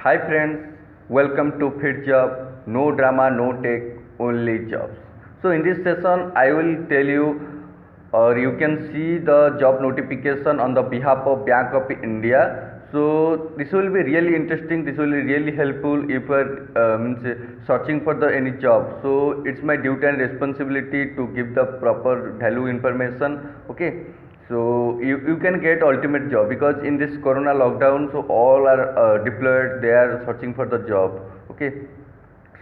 Hi friends, welcome to Fit Job. No drama, no tech, only jobs. So in this session, I will tell you, or you can see the job notification on the behalf of Bank of India. So this will be really interesting. This will be really helpful if you are searching for the any job. So it's my duty and responsibility to give the proper value information. Okay. So you can get ultimate job because in this corona lockdown, so all are deployed, they are searching for the job. Okay.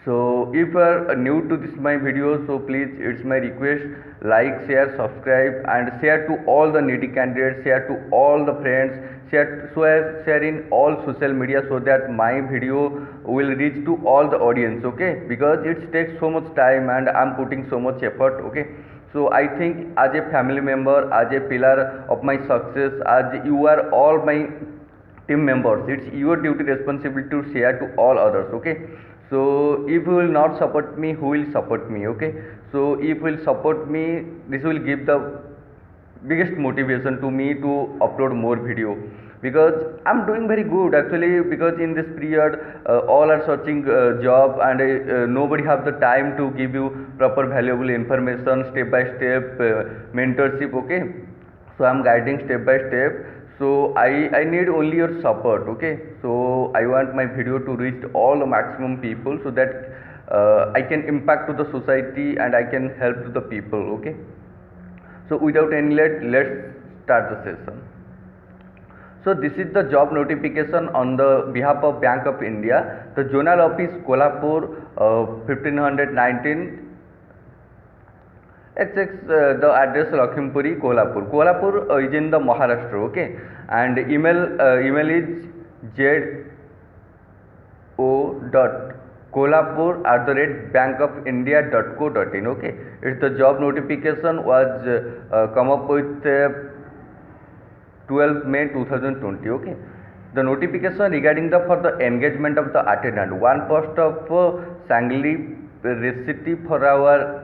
So if you are new to this my video, so please it's my request, like, share, subscribe and share to all the needy candidates, share to all the friends, share in all social media so that my video will reach to all the audience. Okay, because it takes so much time and I'm putting so much effort. Okay. So I think as a family member, as a pillar of my success, as you are all my team members, it's your duty responsibility to share to all others. Okay. So if you will not support me, who will support me? Okay. So if you will support me, this will give the biggest motivation to me to upload more video because I'm doing very good actually, because in this period all are searching job and nobody have the time to give you proper valuable information, step by step mentorship. Okay, so I'm guiding step by step, so I need only your support. Okay, so I want my video to reach all the maximum people so that I can impact to the society and I can help to the people. Okay, so without any let's start the session. So this is the job notification on the behalf of Bank of India. The zonal office Kolhapur, 1519. XX the address Lakhimpuri, Kolhapur. Kolhapur is in the Maharashtra. Okay, and email is zo.kolhapur@bankofindia.co.in. Okay, it's the job notification was come up with 12 May 2020. Okay, the notification regarding the for the engagement of the attendant, one post of Sangli Recity for our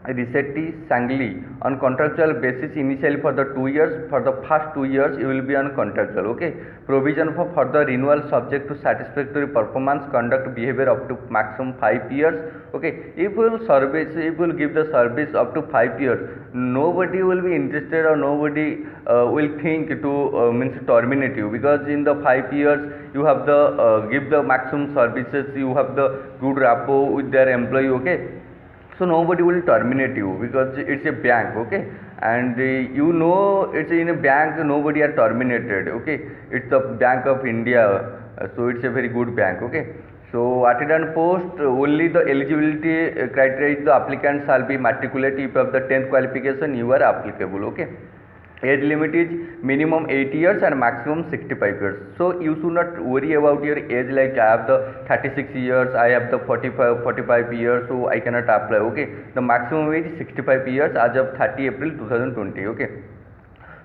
Recity Sangli on contractual basis initially for the 2 years. For the first 2 years you will be on contractual. Okay, provision for further renewal subject to satisfactory performance, conduct, behavior up to maximum 5 years. Okay, if you will give the service up to 5 years, nobody will be interested or nobody will think to means terminate you, because in the 5 years you have the give the maximum services, you have the good rapport with their employee. Okay, so nobody will terminate you because it's a bank. Okay, and it's in a bank, nobody are terminated. Okay, it's the Bank of India, so it's a very good bank. Okay, so attendant post, only the eligibility criteria is the applicant shall be matriculate. If you have the 10th qualification, you are applicable. Okay, age limit is minimum 80 years and maximum 65 years. So you should not worry about your age, like I have the 36 years, I have the 45 years, so I cannot apply. Okay, the maximum age is 65 years as of 30 April 2020. Okay,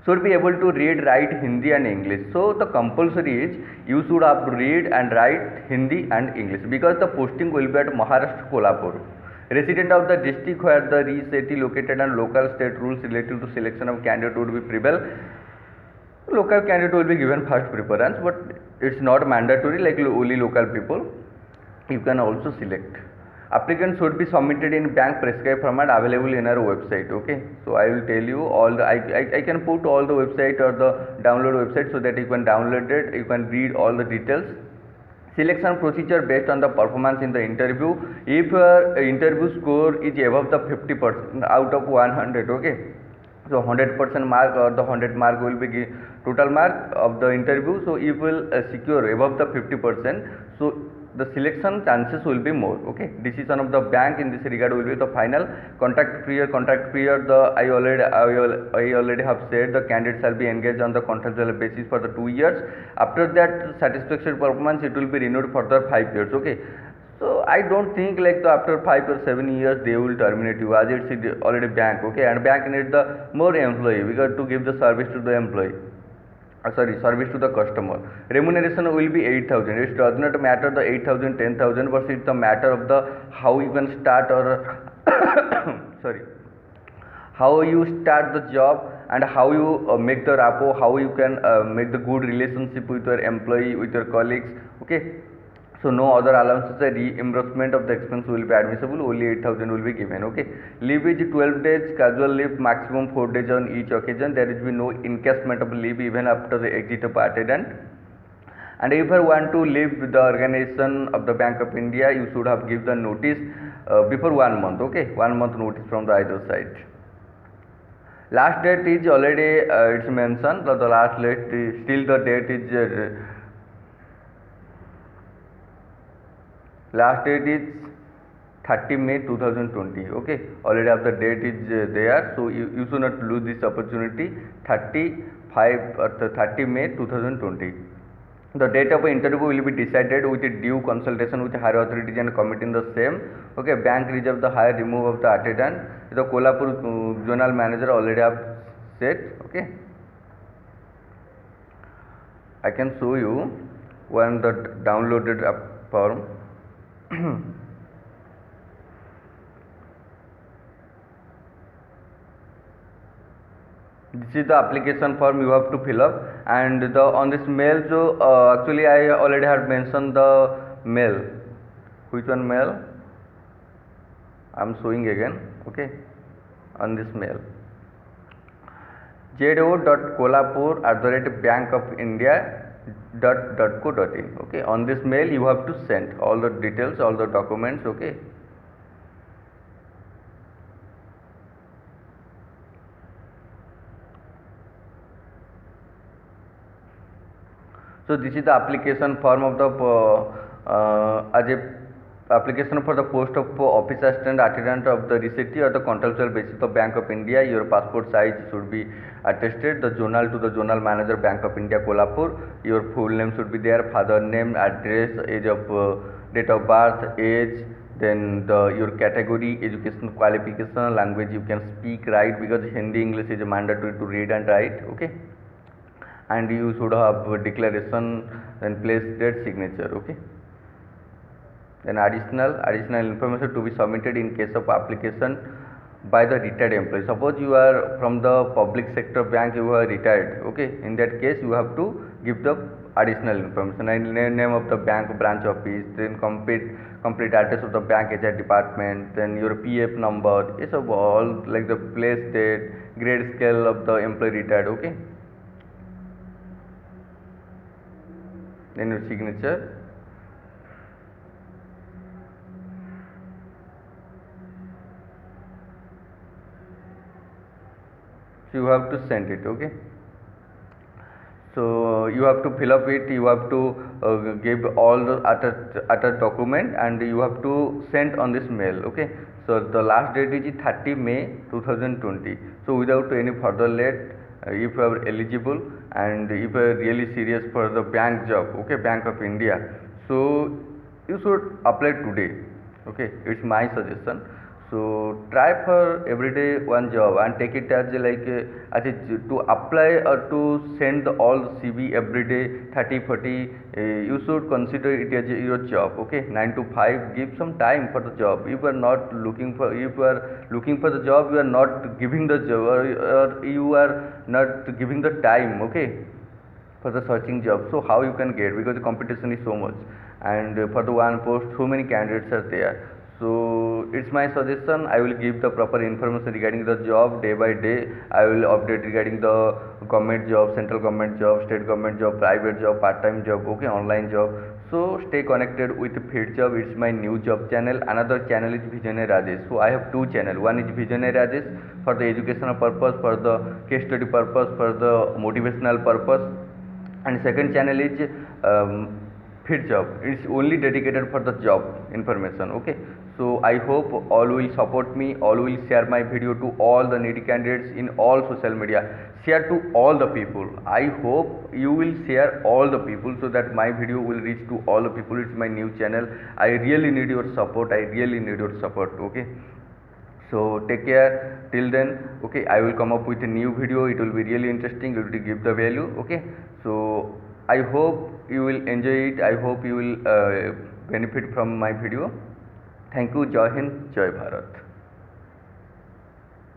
should be able to read, write Hindi and English. So the compulsory is you should have to read and write Hindi and English, because the posting will be at Maharashtra, Kolhapur. Resident of the district where the city located and local state rules related to selection of candidate would be prevail. Local candidate will be given first preference, but it's not mandatory, like only local people you can also select. Applicants should be submitted in bank prescribed format available in our website. Okay, so I will tell you all the I can put all the website or the download website so that you can download it, you can read all the details. Selection procedure based on the performance in the interview. If your interview score is above the 50% out of 100, okay, so 100% mark or the 100 mark will be total mark of the interview. So if will secure above the 50%, so the selection chances will be more. Okay, decision of the bank in this regard will be the final. Contract period, I already have said the candidate shall be engaged on the contractual basis for the 2 years. After that satisfactory performance, it will be renewed for the 5 years. Okay, so I don't think like after 5 or 7 years they will terminate you, as it's already bank. Okay, and bank needs the more employee because to give the service to the employee. Service to the customer. Remuneration will be 8,000. It does not matter the 8,000, 10,000, but it's the matter of the how you can start or how you start the job and how you make the rapport, how you can make the good relationship with your employee, with your colleagues. Okay, So no other allowances or reimbursement of the expense will be admissible, only 8,000 will be given. Okay. Leave is 12 days, casual leave maximum 4 days on each occasion. There will be no encashment of leave even after the exit of attendant. And if you want to leave the organization of the Bank of India, you should have give the notice before 1 month. Okay, 1 month notice from the either side. Last date is already it's mentioned. The last date is, still the date is last date is 30 May 2020. Okay, already of the date is there, so you should not lose this opportunity. 30 May 2020. The date of interview will be decided with a due consultation with higher authorities and committee in the same. Okay, bank reserve the higher remove of the attendant. The Kolhapur zonal manager already have said. Okay, I can show you one the downloaded form. This is the application form you have to fill up, and the on this mail, so actually I already had mentioned the mail. Which one mail? I am showing again. Okay, on this mail, jo.kolhapur@bankofIndia.co.in. Okay, on this mail you have to send all the details, all the documents. Okay. So this is the application form of the as a application for the post of office assistant attendant of the receipt or the contractual basis of Bank of India. Your passport size should be attested. The zonal to the zonal manager, Bank of India, Kolhapur. Your full name should be there. Father name, address, age of date of birth, age. Then your category, education qualification, language you can speak, right, because Hindi English is mandatory to read and write. Okay. And you should have declaration and place, date, signature. Okay. Then additional information to be submitted in case of application by the retired employee. Suppose you are from the public sector bank, you are retired. Okay, in that case you have to give the additional information, and name of the bank branch office, then complete address of the bank HR department, then your PF number. It's all like the place, date, grade scale of the employee retired. Okay. Then your signature. So you have to send it. Okay. So you have to fill up it. You have to give all the attached document, and you have to send on this mail. Okay. So the last date is 30 May 2020. So without any further late, if you are eligible and if you are really serious for the bank job, okay, Bank of India, so you should apply today. Okay, it's my suggestion. So try for everyday one job and take it as like to apply or to send all CV every day 30-40. You should consider it as your job. Okay, 9 to 5. Give some time for the job. If you are not looking for, if you are looking for the job, you are not giving the job, or you are not giving the time. Okay, for the searching job. So how you can get, because the competition is so much, and for the one post so many candidates are there. So it's my suggestion. I will give the proper information regarding the job day by day. I will update regarding the government job, central government job, state government job, private job, part-time job, okay, online job. So stay connected with Feed Job. It's my new job channel. Another channel is Visionary Rajesh. So I have two channels. One is Visionary Rajesh for the educational purpose, for the case study purpose, for the motivational purpose, and second channel is Feed Job. It's only dedicated for the job information. Okay. So I hope all will support me, all will share my video to all the needy candidates in all social media. Share to all the people. I hope you will share all the people so that my video will reach to all the people. It's my new channel. I really need your support. I really need your support. Okay. So take care till then. Okay, I will come up with a new video. It will be really interesting. It will give the value. Okay. So I hope you will enjoy it. I hope you will benefit from my video. Thank you. Jai Hind, Jai Bharat.